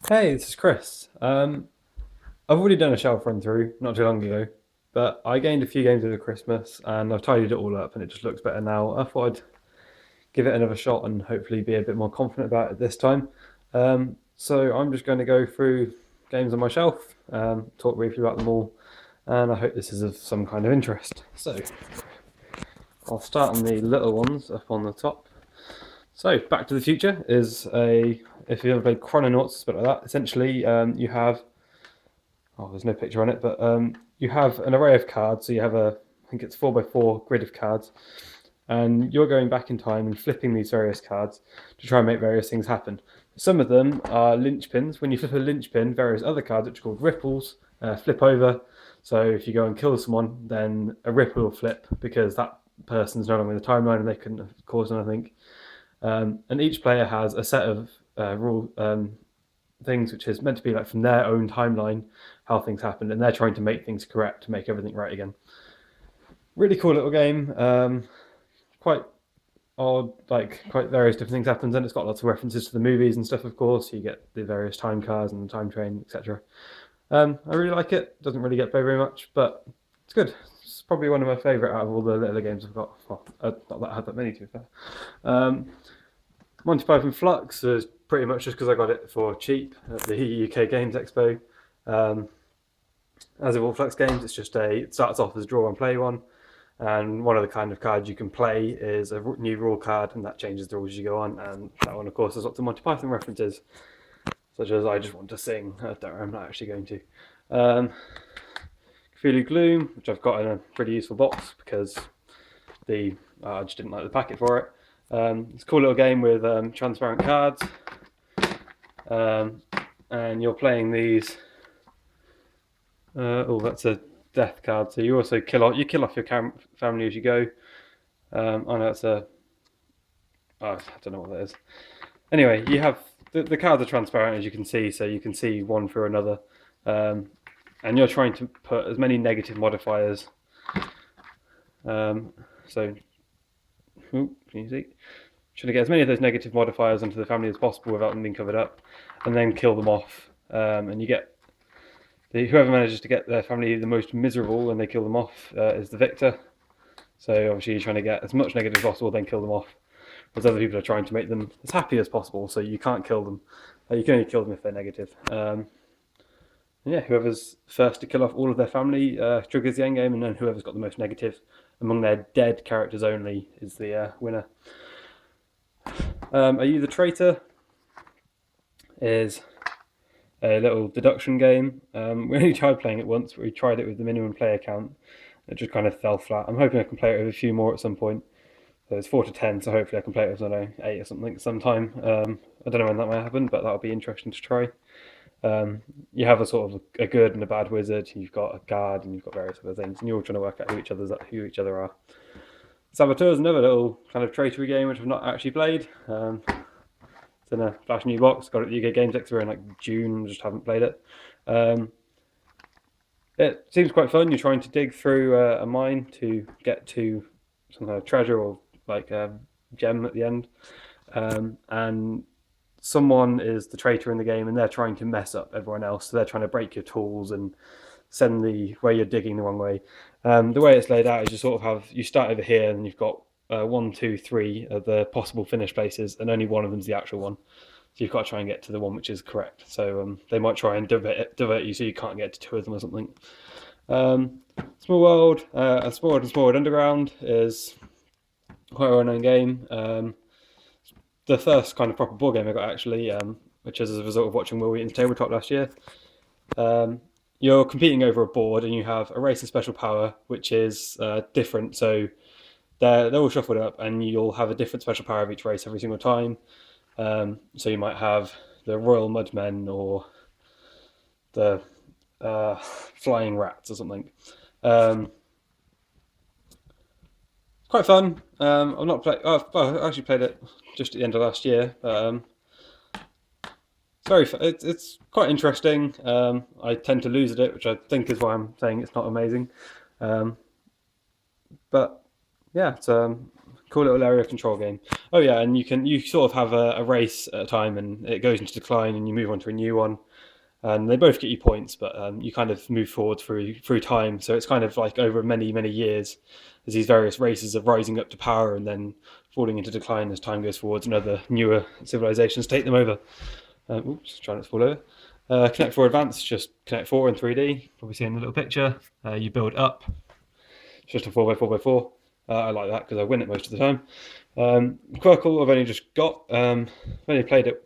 Hey, this is Chris. I've already done a shelf run through not too long ago, but I gained a few games over Christmas and I've tidied it all up and it just looks better now. I thought I'd give it another shot and hopefully be a bit more confident about it this time. So I'm just going to go through games on my shelf, talk briefly about them all, and I hope this is of some kind of interest. So I'll start on the little ones up on the top. So, Back to the Future is if you ever played Chrononauts, a bit like that. Essentially, you have there's no picture on it, but you have an array of cards. So you have I think it's 4x4 grid of cards, and you're going back in time and flipping these various cards to try and make various things happen. Some of them are linchpins. When you flip a linchpin, various other cards, which are called ripples, flip over. So if you go and kill someone, then a ripple will flip because that person's no longer in the timeline and they couldn't have caused anything. And each player has a set of rule things which is meant to be like from their own timeline how things happened, and they're trying to make things correct to make everything right again. Really cool little game. Quite odd, like quite various different things happens, and it's got lots of references to the movies and stuff. Of course, you get the various time cars and the time train, etc. I really like it. Doesn't really get played very much, but it's good. It's probably one of my favourite out of all the little games I've got. Well, not that I had that many to be fair. Monty Python Flux is pretty much just because I got it for cheap at the UK Games Expo. Um, as with all Flux games, it starts off as a draw and play one, and one of the kind of cards you can play is a new rule card, and that changes the rules as you go on. And that one, of course, has lots of Monty Python references, such as "I just want to sing." I'm not actually going to. Cthulhu Gloom, which I've got in a pretty useful box because I just didn't like the packet for it. It's a cool little game with transparent cards, and you're playing these. That's a death card. So you also kill off your family as you go. I know it's I don't know what that is. Anyway, you have the cards are transparent as you can see, so you can see one through another, and you're trying to put as many negative modifiers. So can you see? Trying to get as many of those negative modifiers onto the family as possible without them being covered up, and then kill them off. And you get whoever manages to get their family the most miserable when they kill them off is the victor. So obviously you're trying to get as much negative as possible, then kill them off. Whereas other people are trying to make them as happy as possible, so you can't kill them. You can only kill them if they're negative. Yeah, whoever's first to kill off all of their family triggers the end game, and then whoever's got the most negative among their dead characters only is the winner. Are You the Traitor is a little deduction game. We only tried playing it once. We tried it with the minimum player count. It just kind of fell flat. I'm hoping I can play it with a few more at some point. So it's 4 to 10, so hopefully I can play it with, I don't know, 8 or something sometime. I don't know when that might happen, but that'll be interesting to try. You have a sort of a good and a bad wizard. You've got a guard, and you've got various other things, and you're all trying to work out who each other are. Saboteur is another little kind of traitory game which I've not actually played. It's in a flash new box. Got it at the UK Games Expo in like June. Just haven't played it. It seems quite fun. You're trying to dig through a mine to get to some kind of treasure or like a gem at the end, and someone is the traitor in the game, and they're trying to mess up everyone else. So they're trying to break your tools and send the where you're digging the wrong way. The way it's laid out is you start over here, and you've got 1, 2, 3 of the possible finish places, and only one of them's the actual one. So you've got to try and get to the one which is correct. So they might try and divert you so you can't get to 2 of them or something. Small World, Small World and Small World Underground is quite a well-known game. The first kind of proper board game I got actually, which is as a result of watching Will Wheaton's Tabletop last year. You're competing over a board, and you have a race and special power, which is different. So they're all shuffled up, and you'll have a different special power of each race every single time. So you might have the Royal Mudmen or the Flying Rats or something. Quite fun. I've not played. I actually played it just at the end of last year. It's very. It's quite interesting. I tend to lose at it, which I think is why I'm saying it's not amazing. But yeah, it's Cool little area control game. Oh yeah, and you sort of have a race at a time, and it goes into decline, and you move on to a new one. And they both get you points, but you kind of move forward through time. So it's kind of like over many years, as these various races are rising up to power and then falling into decline as time goes forwards, and other newer civilizations take them over. Oops, trying not to fall over. Connect 4 Advanced, just Connect 4 in 3D. Probably seeing the little picture. You build up. It's just a 4x4x4. I like that because I win it most of the time. Quirkle, I've only just got. I've only played it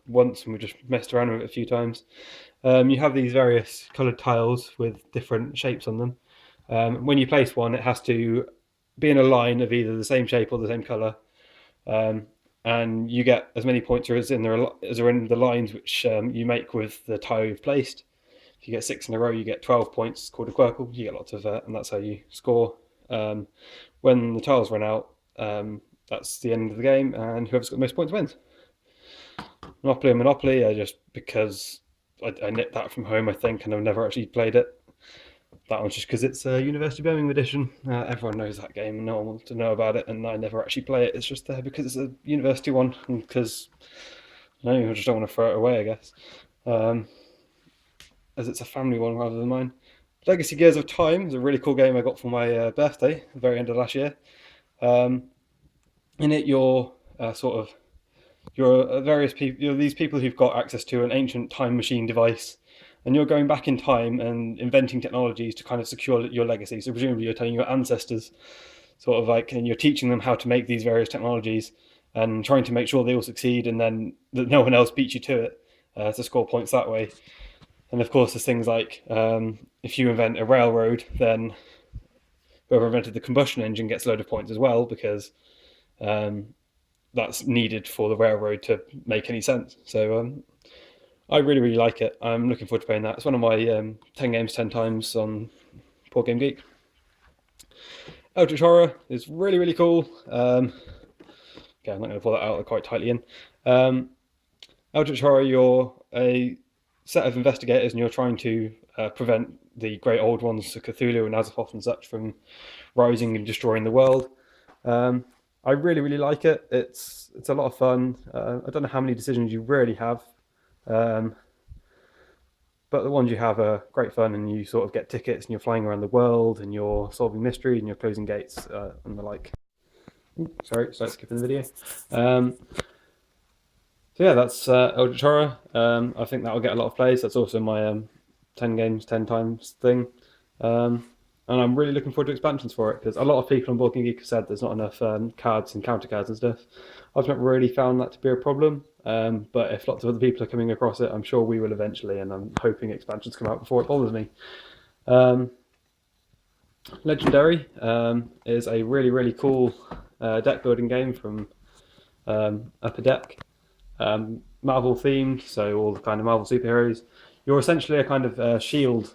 once, and we just messed around with it a few times. You have these various coloured tiles with different shapes on them. When you place one, it has to be in a line of either the same shape or the same colour. And you get as many points as are in the lines which you make with the tile you've placed. If you get 6 in a row, you get 12 points. It's called a Quirkle. You get lots of that, and that's how you score. When the tiles run out, that's the end of the game, and whoever's got the most points wins. Monopoly, just because I nipped that from home, I think, and I've never actually played it. That one's just because it's a University of Birmingham edition. Everyone knows that game, and no one wants to know about it, and I never actually play it. It's just there because it's a university one, and because I just don't want to throw it away, I guess. As it's a family one rather than mine. Legacy Gears of Time is a really cool game I got for my birthday, the very end of last year. In it, you're various people. You're these people who've got access to an ancient time machine device, and you're going back in time and inventing technologies to kind of secure your legacy. So presumably, you're telling your ancestors, sort of like, and you're teaching them how to make these various technologies, and trying to make sure they all succeed, and then that no one else beats you to it, to score points that way. And of course, there's things like if you invent a railroad, then whoever invented the combustion engine gets a load of points as well, because that's needed for the railroad to make any sense. So I really like it. I'm looking forward to playing that. It's one of my 10 games 10 times on Poor Game Geek. Eldritch Horror is really cool. Okay, I'm not going to pull that out quite tightly in. Eldritch Horror, you're a set of investigators, and you're trying to prevent the great old ones, Cthulhu and Azeroth and such, from rising and destroying the world. I really like it. It's a lot of fun. I don't know how many decisions you really have, but the ones you have are great fun, and you sort of get tickets, and you're flying around the world, and you're solving mysteries, and you're closing gates and the like. Sorry, skipping the video. So yeah, that's Eldritch Horror. I think that will get a lot of plays. That's also my 10 games 10 times thing. And I'm really looking forward to expansions for it, because a lot of people on Board Game Geek have said there's not enough cards and counter cards and stuff. I've not really found that to be a problem, but if lots of other people are coming across it, I'm sure we will eventually, and I'm hoping expansions come out before it bothers me. Legendary is a really cool deck building game from Upper Deck. Marvel themed, so all the kind of Marvel superheroes. You're essentially a kind of shield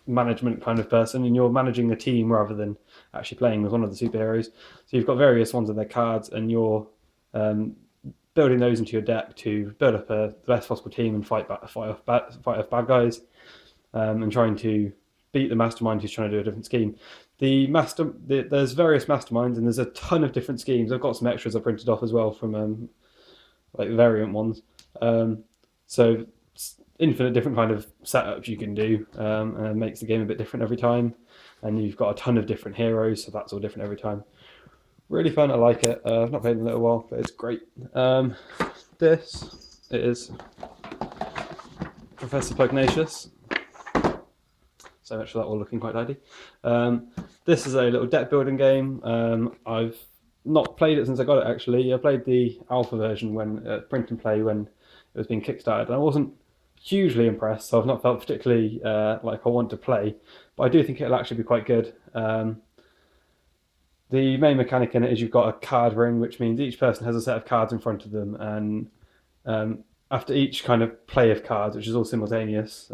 management kind of person, and you're managing a team rather than actually playing with one of the superheroes. So you've got various ones on their cards, and you're building those into your deck to build up the best possible team and fight off bad guys, and trying to beat the mastermind who's trying to do a different scheme. There's various masterminds, and there's a ton of different schemes. I've got some extras I printed off as well from like variant ones. So infinite different kind of setups you can do, and it makes the game a bit different every time. And you've got a ton of different heroes, so that's all different every time. Really fun, I like it. I've not played in a little while, but it's great. This is Professor Pugnacious. So much for that all looking quite tidy. This is a little deck building game. I've not played it since I got it, actually. I played the alpha version when print and play when it was being kickstarted, and I wasn't hugely impressed, so I've not felt particularly like I want to play, but I do think it'll actually be quite good. The main mechanic in it is you've got a card ring, which means each person has a set of cards in front of them, and after each kind of play of cards, which is all simultaneous,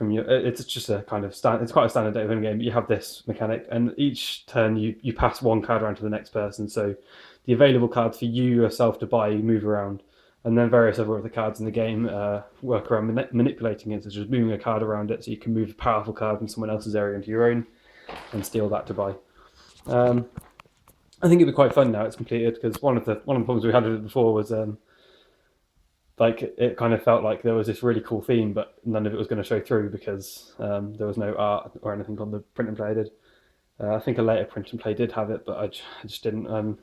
it's just a kind of it's quite a standard deck building game. You have this mechanic, and each turn you pass one card around to the next person, so the available cards for you yourself to buy move around, and then various other of the cards in the game work around manipulating it, such as moving a card around it, so you can move a powerful card from someone else's area into your own and steal that to buy. I think it'd be quite fun now it's completed, because one of the problems we had with it before was like it kind of felt like there was this really cool theme, but none of it was going to show through because there was no art or anything on the print and play I did. I think a later print and play did have it, but I just didn't.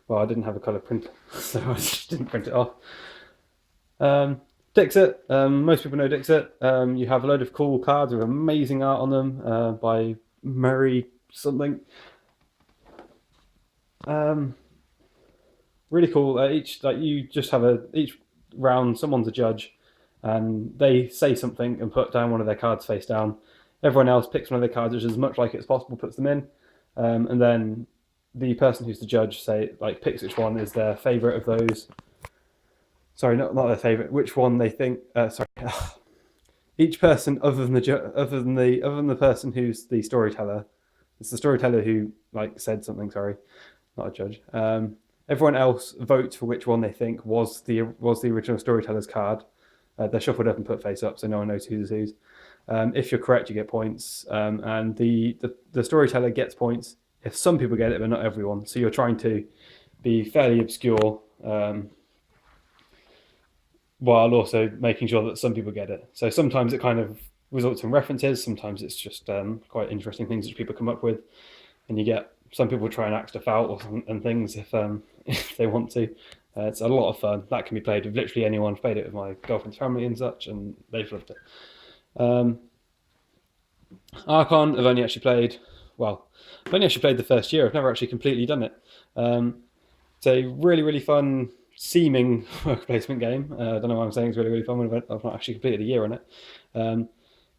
Well, I didn't have a colour printer, so I just didn't print it off. Dixit. Most people know Dixit. You have a load of cool cards with amazing art on them by Murray something. Really cool. You just have each round someone's a judge, and they say something and put down one of their cards face down. Everyone else picks one of their cards, which is as much like it as possible, puts them in, and then the person who's the judge picks which one is their favourite of those. Sorry, not their favourite. Which one they think? Sorry. Each person other than the person who's the storyteller. It's the storyteller who said something. Sorry, not a judge. Everyone else votes for which one they think was the original storyteller's card. They're shuffled up and put face up, so no one knows who's whose. If you're correct, you get points, and the storyteller gets points if some people get it, but not everyone. So you're trying to be fairly obscure, while also making sure that some people get it. So sometimes it kind of results in references. Sometimes it's just quite interesting things that people come up with, and you get some people try and act stuff out and things if if they want to. It's a lot of fun. That can be played with literally anyone. I've played it with my girlfriend's family and such, and they've loved it. Archon, I've only actually played the first year. I've never actually completely done it. It's a really, really fun seeming worker placement game. I don't know why I'm saying it's really, really fun when I've not actually completed a year on it.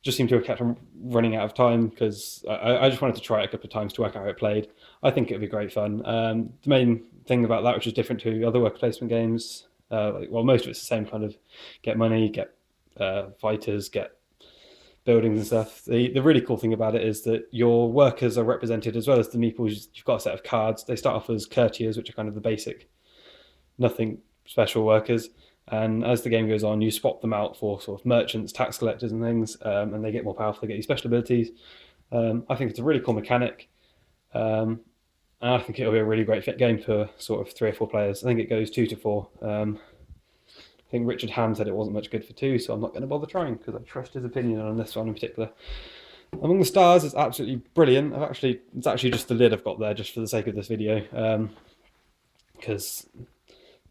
Just seemed to have kept on running out of time because I just wanted to try it a couple of times to work out how it played. I think it'd be great fun. The main thing about that, which is different to other worker placement games, most of it's the same kind of get money, get fighters, get buildings and stuff. The really cool thing about it is that your workers are represented as well as the meeples. You've got a set of cards. They start off as courtiers, which are kind of the basic, nothing special workers. And as the game goes on, you swap them out for sort of merchants, tax collectors and things, and they get more powerful, they get these special abilities. I think it's a really cool mechanic. And I think it'll be a really great fit game for sort of 3 or 4 players. I think it goes 2 to 4. I think Richard Ham said it wasn't much good for 2, so I'm not going to bother trying because I trust his opinion on this one in particular. Among the Stars is absolutely brilliant. It's actually just the lid I've got there just for the sake of this video, because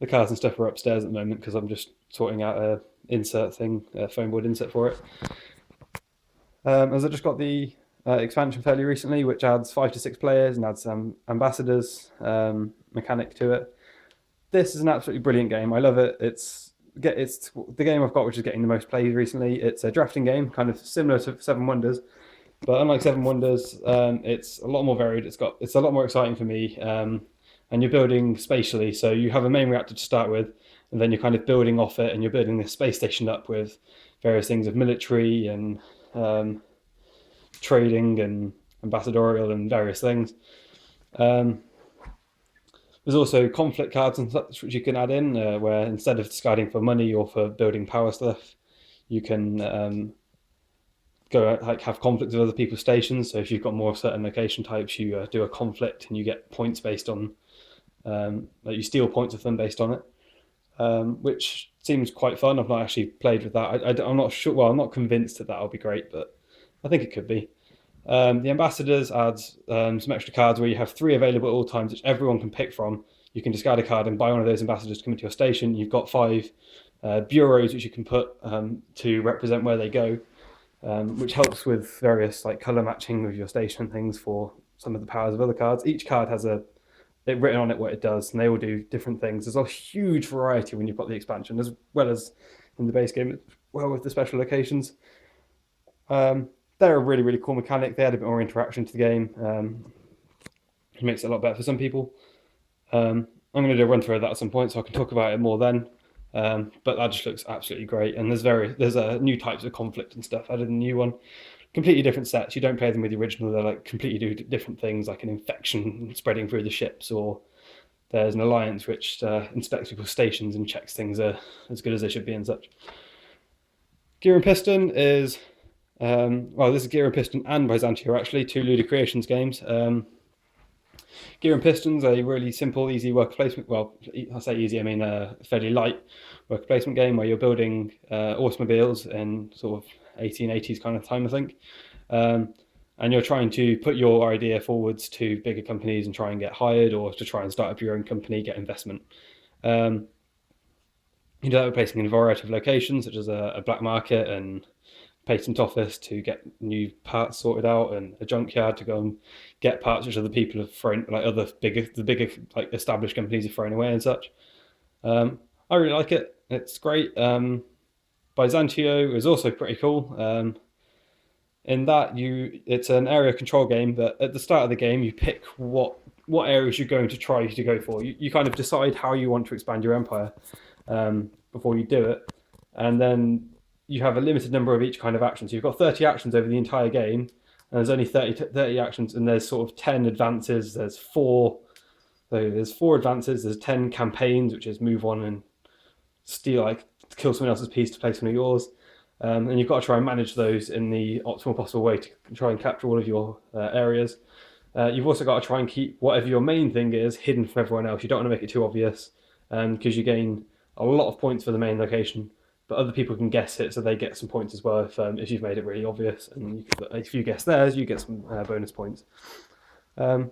the cards and stuff are upstairs at the moment because I'm just sorting out a insert thing, a foam board insert for it. As I just got the expansion fairly recently, which adds 5 to 6 players and adds some ambassadors mechanic to it. This is an absolutely brilliant game. I love it. It's the game I've got which is getting the most plays recently. It's a drafting game, kind of similar to Seven Wonders, but unlike Seven Wonders, it's a lot more varied. It's a lot more exciting for me. And you're building spatially, so you have a main reactor to start with, and then you're kind of building off it, and you're building the space station up with various things of military and trading and ambassadorial and various things. There's also conflict cards and such which you can add in, where instead of discarding for money or for building power stuff, you can go out, have conflicts with other people's stations. So if you've got more certain location types, you do a conflict and you get points based on you steal points of them based on it, which seems quite fun. I've not actually played with that. I'm not sure. Well, I'm not convinced that that'll be great, but I think it could be. The ambassadors adds some extra cards where you have 3 available at all times, which everyone can pick from. You can discard a card and buy one of those ambassadors to come into your station. You've got 5 bureaus which you can put to represent where they go, which helps with various color matching with your station things for some of the powers of other cards. Each card has it written on it what it does, and they all do different things. There's a huge variety when you've got the expansion, as well as in the base game, as well with the special locations. They're a really, really cool mechanic. They add a bit more interaction to the game. It makes it a lot better for some people. I'm going to do a run through of that at some point, so I can talk about it more then. But that just looks absolutely great, and there's new types of conflict and stuff added in the new one. Completely different sets. You don't play them with the original. They're completely do different things, like an infection spreading through the ships, or there's an alliance which inspects people's stations and checks things are as good as they should be and such. Gear and Piston is this is Gear and Piston and Byzantia, actually 2 Luda Creations games. Gear and Pistons, a really simple, easy worker placement. Well, I say easy, I mean a fairly light worker placement game where you're building automobiles in sort of 1880s kind of time, I think. And you're trying to put your idea forwards to bigger companies and try and get hired, or to try and start up your own company, get investment. Um, you do that by placing in a variety of locations, such as a black market and patent office to get new parts sorted out, and a junkyard to go and get parts which other people have thrown, like the bigger like established companies have thrown away and such. I really like it. It's great. Byzantio is also pretty cool. In that it's an area control game, but at the start of the game you pick what areas you're going to try to go for. You kind of decide how you want to expand your empire before you do it, and then you have a limited number of each kind of action. So you've got 30 actions over the entire game, and there's only 30 actions, and there's sort of 10 advances. There's four advances. There's 10 campaigns, which is move on and steal, like kill someone else's piece to place one of yours. And you've got to try and manage those in the optimal possible way to try and capture all of your areas. You've also got to try and keep whatever your main thing is hidden from everyone else. You don't want to make it too obvious, because you gain a lot of points for the main location, but other people can guess it, so they get some points as well if you've made it really obvious. And if you guess theirs, you get some bonus points. I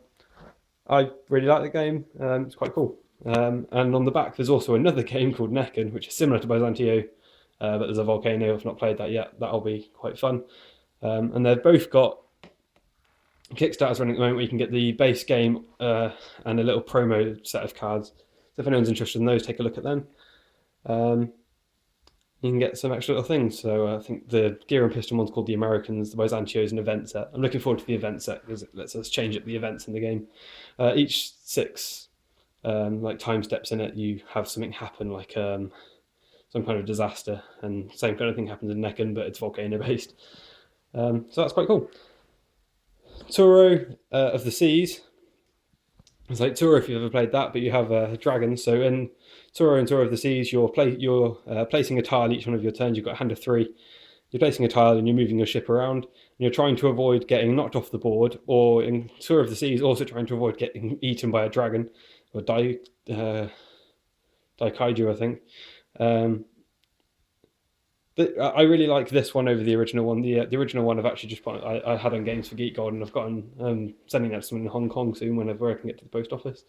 really like the game. It's quite cool. And on the back, there's also another game called Necken, which is similar to Byzantio, but there's a volcano. I've not played that yet. That'll be quite fun. And they've both got Kickstarters running at the moment where you can get the base game and a little promo set of cards. So if anyone's interested in those, take a look at them. You can get some extra little things. So I think the Gear and Piston one's called the Americans. The Byzantio is an event set. I'm looking forward to the event set because it lets us change up the events in the game. Each 6 like time steps in it, you have something happen, like some kind of disaster, and same kind of thing happens in Necken, but it's volcano based. So that's quite cool. Turo of the Seas. It's like Turo if you've ever played that, but you have dragons. So in Turo and Turo of the Seas, you're placing a tile each one of your turns. You've got a hand of 3. You're placing a tile and you're moving your ship around, and you're trying to avoid getting knocked off the board, or in Turo of the Seas, also trying to avoid getting eaten by a dragon, or Daikaiju, I think. But I really like this one over the original one. The original one I've actually just put, I had on Games for Geek Gold, and I've gotten sending that to someone in Hong Kong soon whenever I can get to the post office.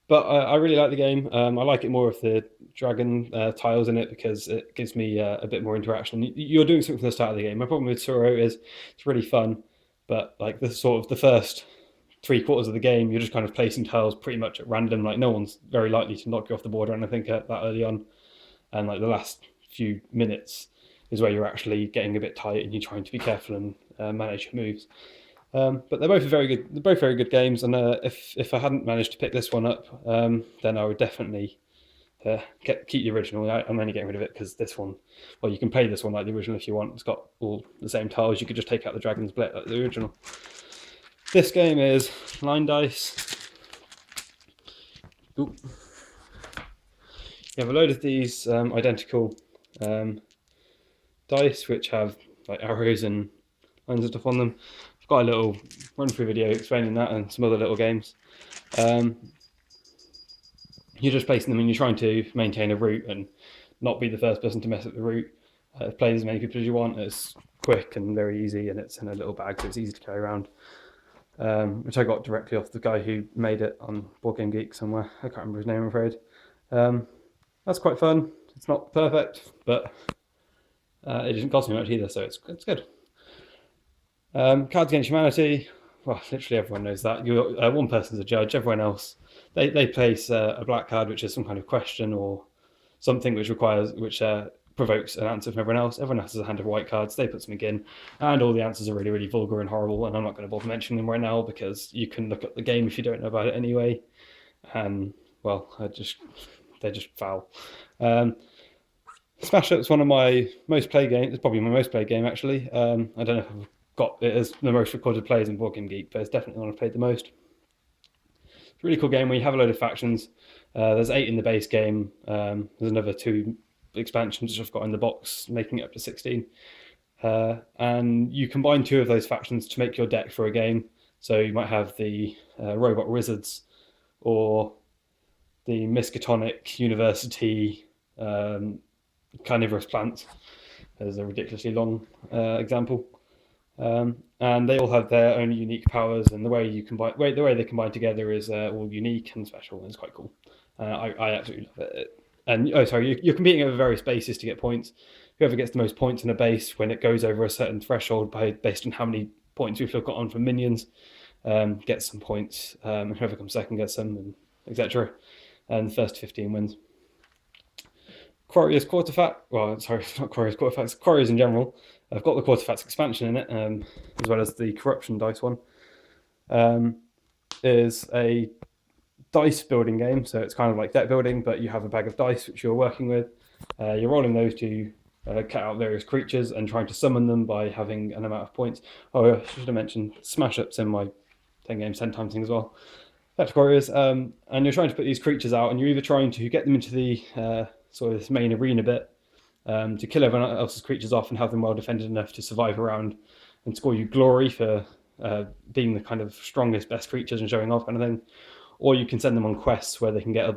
But I really like the game. I like it more with the dragon tiles in it because it gives me a bit more interaction. You're doing something from the start of the game. My problem with Turo is it's really fun, but like the first 3/4 of the game, you're just kind of placing tiles pretty much at random. Like no one's very likely to knock you off the board or anything that early on. And like the last few minutes is where you're actually getting a bit tight and you're trying to be careful and manage your moves. But they're both very good. They're both very good games. And if I hadn't managed to pick this one up, then I would definitely keep the original. I'm only getting rid of it because this one, well, you can play this one like the original if you want. It's got all the same tiles. You could just take out the dragon's blade like the original. This game is line dice. Ooh. You have a load of these identical dice which have like arrows and lines and stuff on them. I've got a little run-through video explaining that and some other little games. You're just placing them and you're trying to maintain a route and not be the first person to mess up the route. Play as many people as you want. It's quick and very easy, and it's in a little bag, so it's easy to carry around. Which I got directly off the guy who made it on Board Game Geek somewhere. I can't remember his name, I'm afraid. That's quite fun. It's not perfect, but it didn't cost me much either, so it's good. Cards Against Humanity. Well, literally everyone knows that. One person's a judge. Everyone else, they place a black card, which is some kind of question or something which provokes an answer from everyone else. Everyone else has a hand of white cards. They put something in, and all the answers are really, really vulgar and horrible. And I'm not going to bother mentioning them right now because you can look at the game if you don't know about it anyway. And well, they're just foul. Smash Up's one of my most played games. It's probably my most played game actually. I don't know if I've got it as the most recorded plays in Board Game Geek, but it's definitely one I've played the most. It's a really cool game where you have a load of factions. There's 8 in the base game. There's another 2 expansions which I've got in the box, making it up to 16. and you combine two of those factions to make your deck for a game. So you might have the robot wizards or the Miskatonic University carnivorous plants, as a ridiculously long example. And they all have their own unique powers, and the way they combine together is all unique and special, and it's quite cool. I absolutely love it. And you're competing over various bases to get points. Whoever gets the most points in a base when it goes over a certain threshold based on how many points people have got on from minions gets some points, and whoever comes second gets some, and etc. And the first 15 wins. Quarrier's Quarterfact, well, sorry, not Quarrier's Quarterfacts, Quarriers in general. I've got the Quarterfacts expansion in it, as well as the Corruption dice one. Is a dice building game, so it's kind of like deck building, but you have a bag of dice which you're working with. You're rolling those to cut out various creatures and trying to summon them by having an amount of points. Oh, I should have mentioned smash ups in my 10 games 10 times thing as well. Back to Quarriers, and you're trying to put these creatures out, and you're either trying to get them into the sort of this main arena bit to kill everyone else's creatures off and have them well defended enough to survive around and score you glory for being the kind of strongest, best creatures and showing off kind of thing. Or you can send them on quests where they can get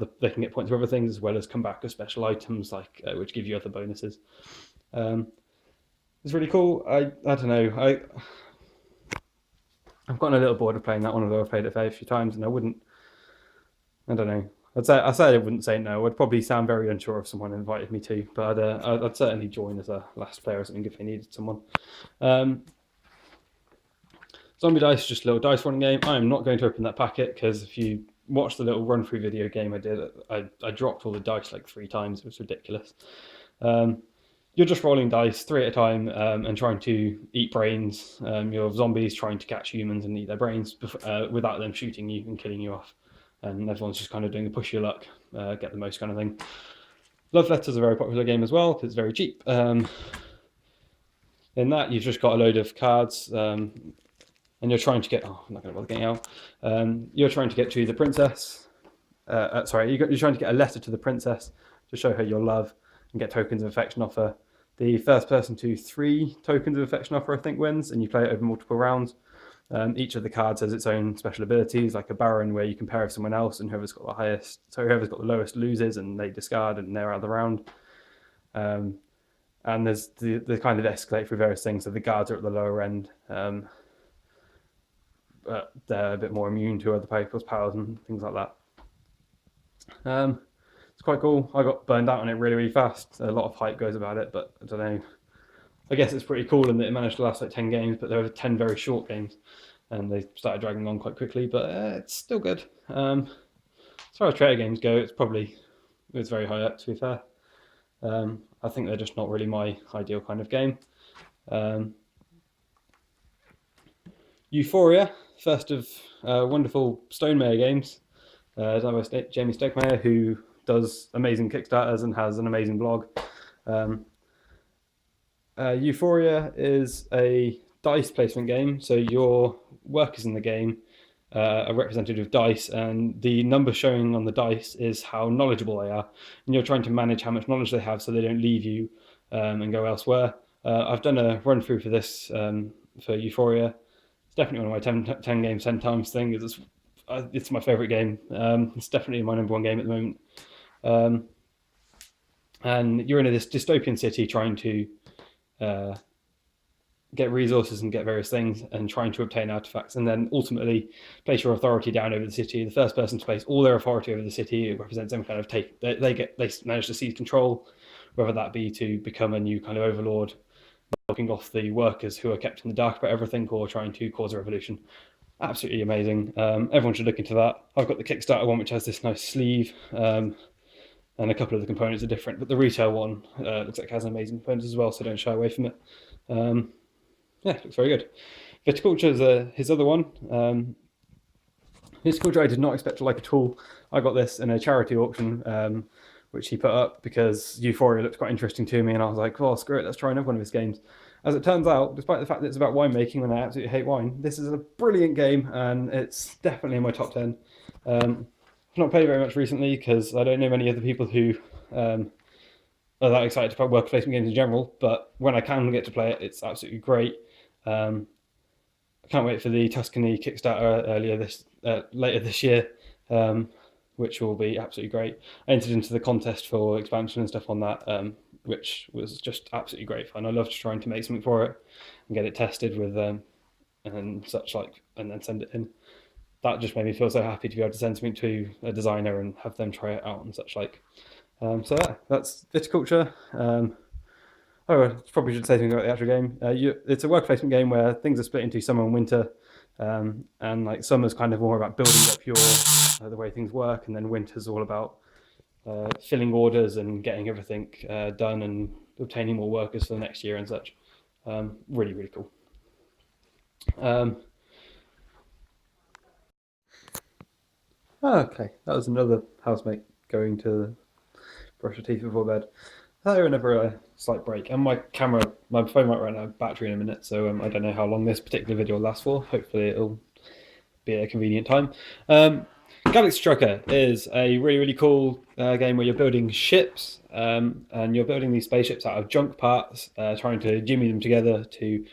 points for other things, as well as come back with special items like which give you other bonuses. It's really cool. I don't know. I've gotten a little bored of playing that one, although I've played it a fair few times, and I don't know. I said I wouldn't say no. I'd probably sound very unsure if someone invited me to, but I'd certainly join as a last player or something if they needed someone. Zombie Dice is just a little dice rolling game. I am not going to open that packet because if you watch the little run through video game I did, I dropped all the dice like 3 times. It was ridiculous. You're just rolling dice 3 at a time and trying to eat brains. Your zombies trying to catch humans and eat their brains without them shooting you and killing you off. And everyone's just kind of doing the push your luck, get the most kind of thing. Love Letters is a very popular game as well because it's very cheap. In that, you've just got a load of cards and you're trying to get... Oh, I'm not going to bother getting out. You're trying to get to the princess. You're trying to get a letter to the princess to show her your love and get tokens of affection off her. The first person to 3 tokens of affection offer, I think, wins, and you play it over multiple rounds. Each of the cards has its own special abilities, like a Baron, where you can pair with someone else, and whoever's got the lowest loses, and they discard, and they're out of the round. And there's the kind of escalate through various things. So the guards are at the lower end, but they're a bit more immune to other people's powers and things like that. It's quite cool. I got burned out on it really, really fast. A lot of hype goes about it, but I don't know. I guess it's pretty cool in that it managed to last like 10 games, but there were 10 very short games, and they started dragging on quite quickly, but it's still good. As far as trader games go, it's very high up, to be fair. I think they're just not really my ideal kind of game. Euphoria, first of wonderful Stonemaier games. Done by Jamie Stegmaier, who does amazing Kickstarters and has an amazing blog. Euphoria is a dice placement game, so your workers in the game are represented with dice, and the number showing on the dice is how knowledgeable they are, and you're trying to manage how much knowledge they have so they don't leave you and go elsewhere. I've done a run through for this for Euphoria. It's definitely one of my 10 games 10 times thing. It's my favourite game. It's definitely my number 1 game at the moment. And you're in this dystopian city trying to get resources and get various things and trying to obtain artifacts, and then ultimately place your authority down over the city. The first person to place all their authority over the city represents some kind of they manage to seize control, whether that be to become a new kind of overlord, knocking off the workers who are kept in the dark about everything, or trying to cause a revolution. Absolutely amazing. Everyone should look into that. I've got the Kickstarter one, which has this nice sleeve, and a couple of the components are different, but the retail one looks like it has amazing components as well, so don't shy away from it. Yeah, it looks very good. Viticulture is his other one. Viticulture I did not expect to like at all. I got this in a charity auction, which he put up because Euphoria looked quite interesting to me, and I was like, well, screw it, let's try another one of his games. As it turns out, despite the fact that it's about winemaking and I absolutely hate wine, this is a brilliant game, and it's definitely in my top 10. I've not played very much recently because I don't know many other people who that excited to play worker placement games in general, but when I can get to play it, it's absolutely great. I can't wait for the Tuscany Kickstarter later this year, which will be absolutely great. I entered into the contest for expansion and stuff on that, which was just absolutely great fun. I loved trying to make something for it and get it tested with and such like, and then send it in. That just made me feel so happy to be able to send something to a designer and have them try it out and such like. So yeah, that's viticulture. Oh, I probably should say something about the actual game. It's a work placement game where things are split into summer and winter, and like summer's kind of more about building up your the way things work, and then winter's all about filling orders and getting everything done and obtaining more workers for the next year and such. Really, really cool. Okay, that was another housemate going to brush her teeth before bed. They're another slight break, and my phone might run out of battery in a minute, so I don't know how long this particular video will last for. Hopefully, it'll be at a convenient time. Galaxy Trucker is a really, really cool game where you're building ships, and you're building these spaceships out of junk parts, trying to jimmy them together to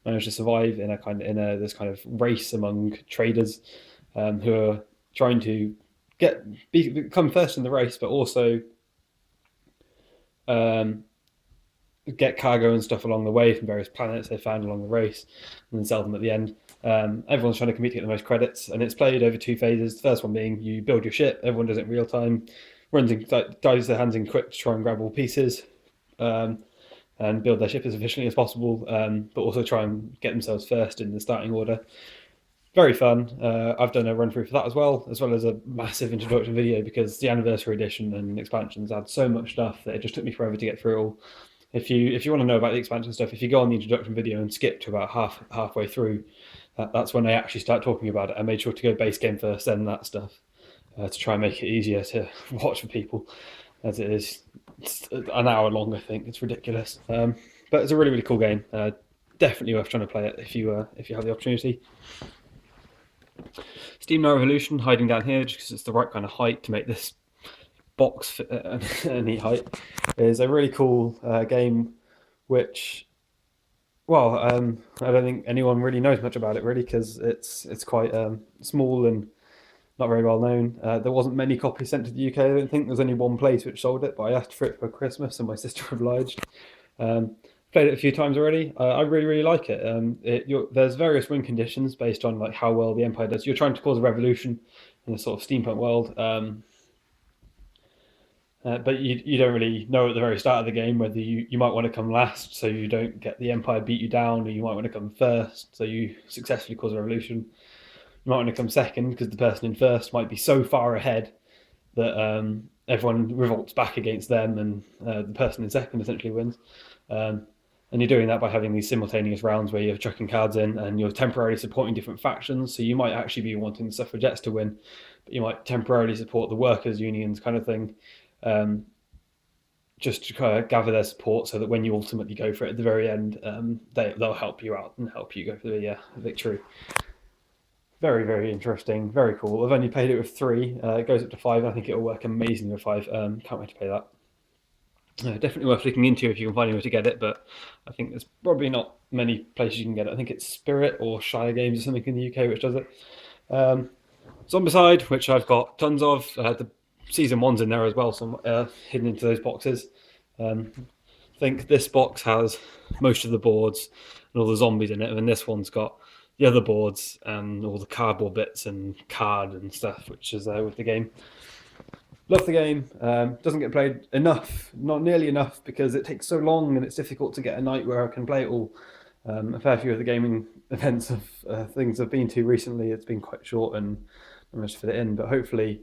manage to survive in this kind of race among traders who are trying to become first in the race, but also get cargo and stuff along the way from various planets they found along the race, and then sell them at the end. Everyone's trying to compete to get the most credits, and it's played over 2 phases. The first one being you build your ship, everyone does it in real time, dives their hands in quick to try and grab all pieces, and build their ship as efficiently as possible, but also try and get themselves first in the starting order. Very fun. I've done a run through for that as well as a massive introduction video, because the anniversary edition and expansions add so much stuff that it just took me forever to get through it all. If you want to know about the expansion stuff, if you go on the introduction video and skip to about halfway through, that's when I actually start talking about it. I made sure to go base game first, then that stuff, to try and make it easier to watch for people, as it is an hour long. I think it's ridiculous, but it's a really, really cool game. Definitely worth trying to play it if you have the opportunity. Steam Night Revolution, hiding down here just because it's the right kind of height to make this box fit at any height, is a really cool game which, well, I don't think anyone really knows much about it really, because it's quite small and not very well known. There wasn't many copies sent to the UK. I don't think there's only one place which sold it, but I asked for it for Christmas and my sister obliged. Played it a few times already. I really, really like it. There's various win conditions based on like how well the Empire does. You're trying to cause a revolution in a sort of steampunk world, but you don't really know at the very start of the game whether you might want to come last so you don't get the Empire beat you down, or you might want to come first so you successfully cause a revolution. You might want to come second because the person in first might be so far ahead that everyone revolts back against them, and the person in second essentially wins. And you're doing that by having these simultaneous rounds where you're chucking cards in and you're temporarily supporting different factions. So you might actually be wanting the suffragettes to win, but you might temporarily support the workers' unions kind of thing, just to kind of gather their support so that when you ultimately go for it at the very end, they'll help you out and help you go for the victory. Very, very interesting, very cool. I've only played it with 3. It goes up to 5. I think it'll work amazingly with 5. Can't wait to play that. Definitely worth looking into if you can find anywhere to get it, but I think there's probably not many places you can get it. I think it's Spirit or Shire Games or something in the UK which does it. Zombicide, which I've got tons of. The season 1's in there as well, so hidden into those boxes. I think this box has most of the boards and all the zombies in it, and this one's got the other boards and all the cardboard bits and card and stuff, which is with the game. Love the game. Doesn't get played enough, not nearly enough, because it takes so long and it's difficult to get a night where I can play it all. A fair few of the gaming events of things I've been to recently, it's been quite short and I managed to fit it in. But hopefully,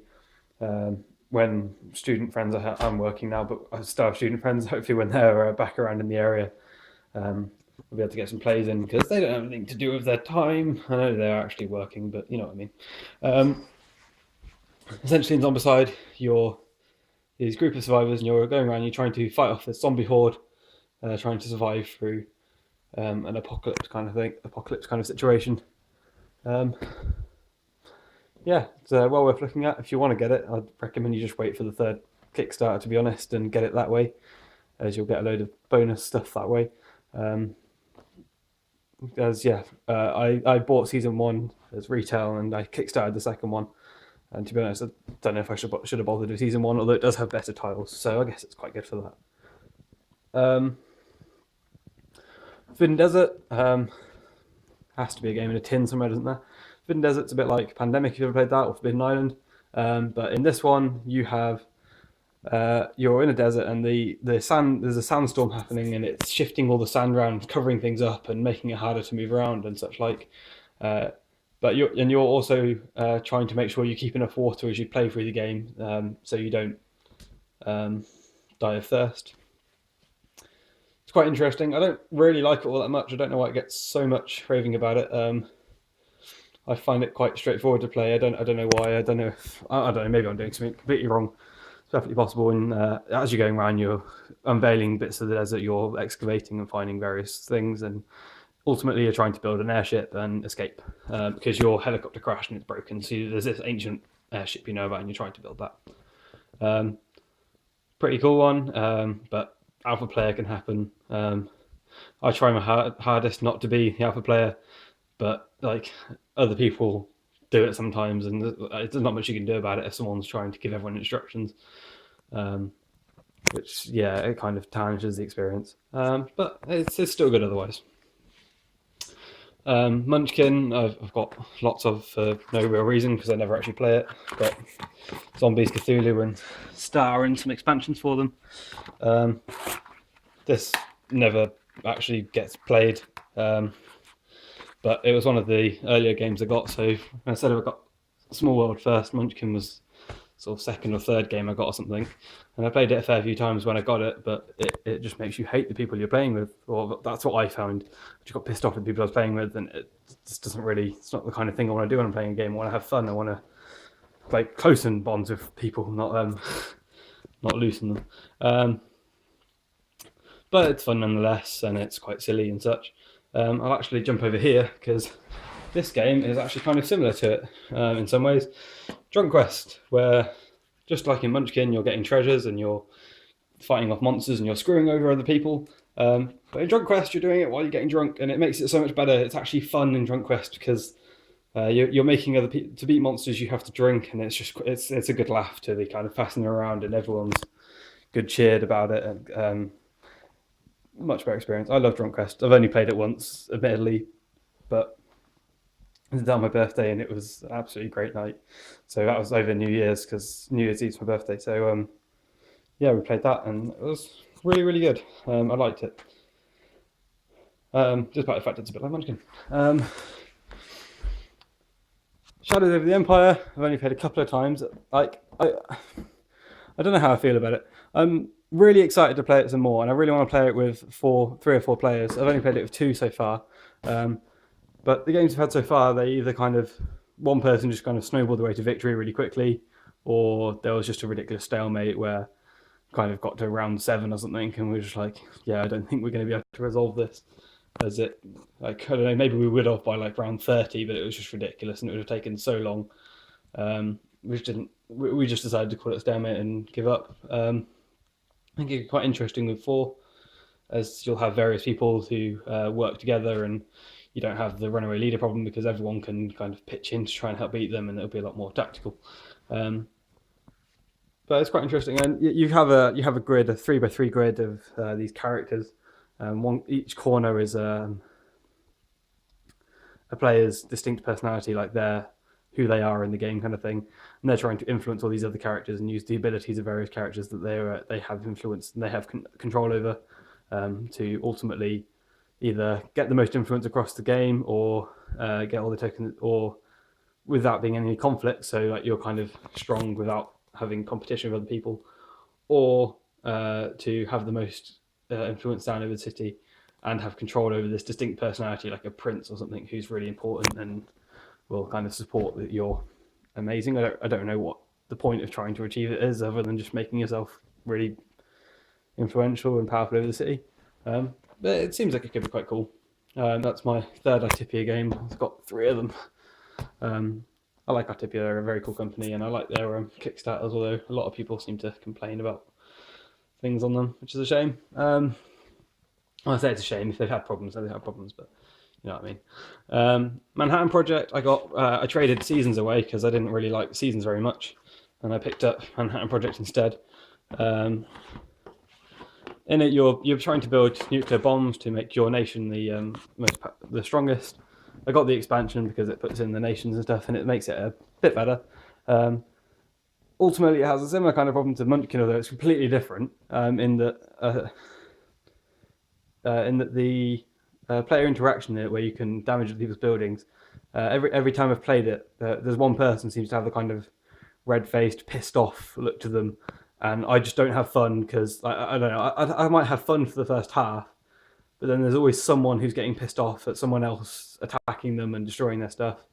when student friends, I'm working now, but I still have student friends, hopefully when they're back around in the area, we'll be able to get some plays in, because they don't have anything to do with their time. I know they're actually working, but you know what I mean. Essentially in Zombicide, you're these group of survivors and you're going around, you're trying to fight off this zombie horde, trying to survive through an apocalypse kind of situation. Yeah, it's well worth looking at. If you want to get it, I'd recommend you just wait for the 3rd Kickstarter, to be honest, and get it that way. as you'll get a load of bonus stuff that way. I bought season 1 as retail, and I kickstarted the second one. And to be honest, I don't know if I should have bothered with season 1, although it does have better tiles, so I guess it's quite good for that. Forbidden Desert has to be a game in a tin somewhere, doesn't there? Forbidden Desert's a bit like Pandemic, if you've ever played that, or Forbidden Island. But in this one, you have you're in a desert, and there's a sandstorm happening, and it's shifting all the sand around, covering things up, and making it harder to move around and such like. But you're also trying to make sure you keep enough water as you play through the game, so you don't die of thirst. It's quite interesting. I don't really like it all that much. I don't know why it gets so much raving about it. I find it quite straightforward to play. I don't know why. I don't know. I don't know. Maybe I'm doing something completely wrong. It's perfectly possible. And as you're going around, you're unveiling bits of the desert. You're excavating and finding various things, and ultimately you're trying to build an airship and escape because your helicopter crashed and it's broken. So there's this ancient airship you know about, and you're trying to build that. Pretty cool one, but alpha player can happen. I try my hardest not to be the alpha player, but like other people do it sometimes, and there's not much you can do about it if someone's trying to give everyone instructions, which it kind of tarnishes the experience. But it's still good otherwise. Munchkin, I've got lots of for no real reason because I never actually play it. I've got Zombies, Cthulhu, and Star, and some expansions for them. This never actually gets played, but it was one of the earlier games I got. So instead of I got Small World first, Munchkin was sort of second or third game I got or something. And I played it a fair few times when I got it, but it just makes you hate the people you're playing with. Or that's what I found. I just got pissed off with the people I was playing with, and it just doesn't really, it's not the kind of thing I want to do when I'm playing a game. I want to have fun. I want to play close and bonds with people, not loosen them. But it's fun nonetheless, and it's quite silly and such. I'll actually jump over here because this game is actually kind of similar to it in some ways. Drunk Quest, where just like in Munchkin, you're getting treasures and you're fighting off monsters and you're screwing over other people. But in Drunk Quest, you're doing it while you're getting drunk, and it makes it so much better. It's actually fun in Drunk Quest because you're making other people to beat monsters. You have to drink, and it's a good laugh to be kind of passing around, and everyone's good cheered about it. And much better experience. I love Drunk Quest. I've only played it once, admittedly, but it was on my birthday, and it was an absolutely great night. So that was over New Year's because New Year's Eve's my birthday. So we played that, and it was really, really good. I liked it. Just by the fact it's a bit like Munchkin. Shadows over the Empire, I've only played a couple of times. I don't know how I feel about it. I'm really excited to play it some more, and I really want to play it with 3 or 4 players. I've only played it with 2 so far. But the games I've had so far, they either kind of, one person just kind of snowballed their way to victory really quickly, or there was just a ridiculous stalemate where kind of got to round 7 or something, and we were just like, I don't think we're going to be able to resolve this. As it, like, I don't know, maybe we would have by like round 30, but it was just ridiculous, and it would have taken so long. We just decided to call it a stalemate and give up. I think it's quite interesting with 4, as you'll have various people who work together, and you don't have the runaway leader problem because everyone can kind of pitch in to try and help beat them, and it'll be a lot more tactical. But it's quite interesting, and you have a grid, a 3x3 grid of these characters. Each corner is a player's distinct personality, like who they are in the game, kind of thing, and they're trying to influence all these other characters and use the abilities of various characters that they have influence and they have control over, to ultimately either get the most influence across the game or get all the tokens, or without being any conflict. So like you're kind of strong without having competition with other people, or to have the most influence down over the city and have control over this distinct personality, like a prince or something, who's really important and will kind of support that you're amazing. I don't know what the point of trying to achieve it is, other than just making yourself really influential and powerful over the city. But it seems like it could be quite cool. That's my 3rd Artipia game. I've got 3 of them. I like Artipia, they're a very cool company, and I like their Kickstarters, although a lot of people seem to complain about things on them, which is a shame. I say it's a shame. If they've had problems, they've had problems, but you know what I mean. Manhattan Project, I traded Seasons away because I didn't really like Seasons very much, and I picked up Manhattan Project instead. In it, you're trying to build nuclear bombs to make your nation the strongest. I got the expansion because it puts in the nations and stuff, and it makes it a bit better. Ultimately, it has a similar kind of problem to Munchkin, although it's completely different in that the player interaction in it, where you can damage people's buildings. Every time I've played it, there's one person seems to have the kind of red-faced, pissed-off look to them, and I just don't have fun because I don't know. I might have fun for the first half, but then there's always someone who's getting pissed off at someone else attacking them and destroying their stuff,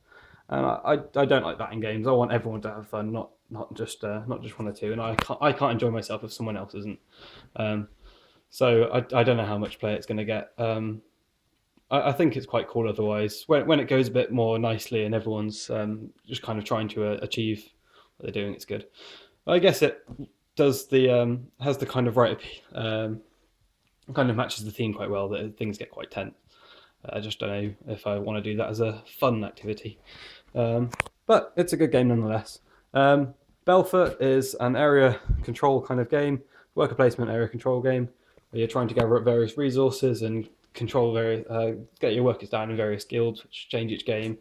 and I don't like that in games. I want everyone to have fun, not just one or two, and I can't enjoy myself if someone else isn't. So I don't know how much play it's going to get. I think it's quite cool otherwise. When it goes a bit more nicely and everyone's just kind of trying to achieve what they're doing, it's good. I guess it does has the kind of kind of matches the theme quite well, that things get quite tense. I just don't know if I want to do that as a fun activity. But it's a good game nonetheless. Belfort is an area control kind of game, worker placement area control game, where you're trying to gather up various resources and control get your workers down in various guilds, which change each game,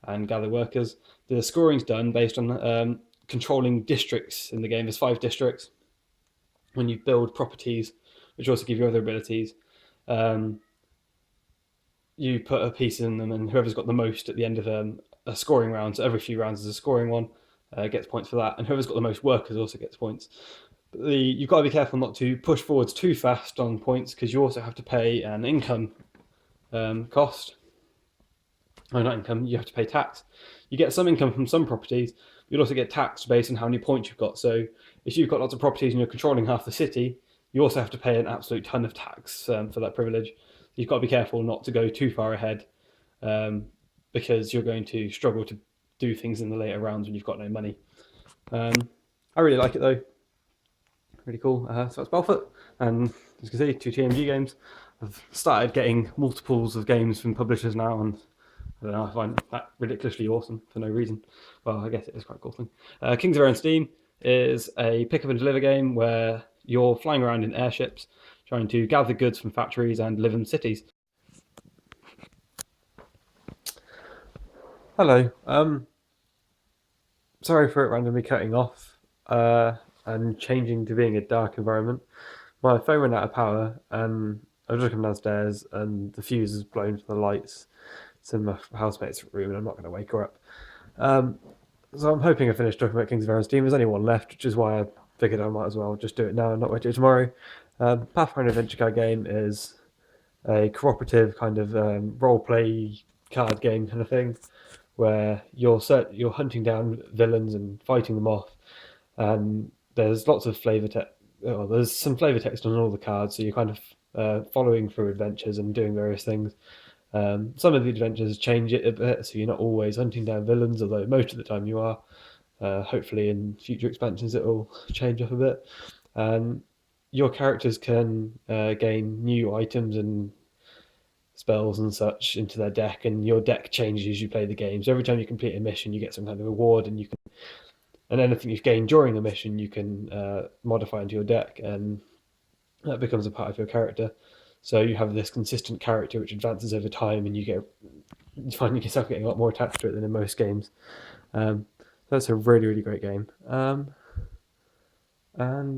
and gather workers. The scoring's done based on controlling districts in the game. There's 5 districts. When you build properties, which also give you other abilities, you put a piece in them, and whoever's got the most at the end of a scoring round, so every few rounds is a scoring one, gets points for that, and whoever's got the most workers also gets points. You've got to be careful not to push forwards too fast on points, because you also have to pay an income cost. Oh, not income, you have to pay tax. You get some income from some properties, you'll also get taxed based on how many points you've got. So if you've got lots of properties and you're controlling half the city, you also have to pay an absolute ton of tax for that privilege. You've got to be careful not to go too far ahead, because you're going to struggle to do things in the later rounds when you've got no money. I really like it though. Really cool. So that's Belfort, and as you can see, 2 TMG games. I've started getting multiples of games from publishers now, and I don't know, I find that ridiculously awesome for no reason. Well, I guess it is quite a cool thing. Kings of Air and Steam is a pick up and deliver game where you're flying around in airships trying to gather goods from factories and live in cities. Hello. Sorry for it randomly cutting off and changing to being a dark environment. My phone ran out of power, and I was just come downstairs, and the fuse is blown for the lights. It's in my housemate's room, and I'm not going to wake her up. So I'm hoping I finished talking about Kings of Air and Steam. There's only one left, which is why I figured I might as well just do it now and not wait till tomorrow. Pathfinder Adventure Card Game is a cooperative kind of role-play card game kind of thing, where you're hunting down villains and fighting them off, and there's lots of flavor text. Oh, there's some flavor text on all the cards, so you're kind of following through adventures and doing various things. Some of the adventures change it a bit, so you're not always hunting down villains, although most of the time you are. Hopefully in future expansions it will change up a bit. Your characters can gain new items and spells and such into their deck, and your deck changes as you play the game. So every time you complete a mission, you get some kind of reward, and anything you've gained during the mission you can modify into your deck, and that becomes a part of your character. So you have this consistent character which advances over time, and you find yourself getting a lot more attached to it than in most games. That's a really, really great game. And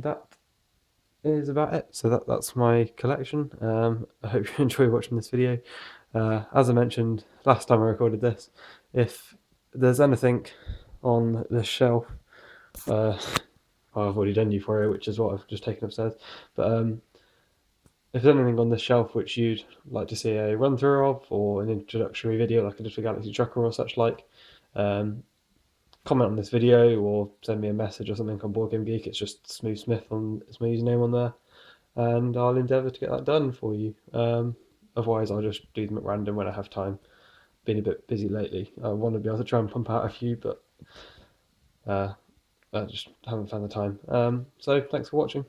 that is about it. So that's my collection. I hope you enjoy watching this video. As I mentioned last time I recorded this, if there's anything on this shelf, I've already done Euphoria, which is what I've just taken upstairs, but if there's anything on this shelf which you'd like to see a run through of, or an introductory video like I did for Galaxy Trucker or such like, comment on this video or send me a message or something on Board Game Geek. It's just Smooth Smith it's my username on there, and I'll endeavour to get that done for you. Otherwise I'll just do them at random when I have time. Been a bit busy lately. I want to be able to try and pump out a few, but I just haven't found the time. So thanks for watching.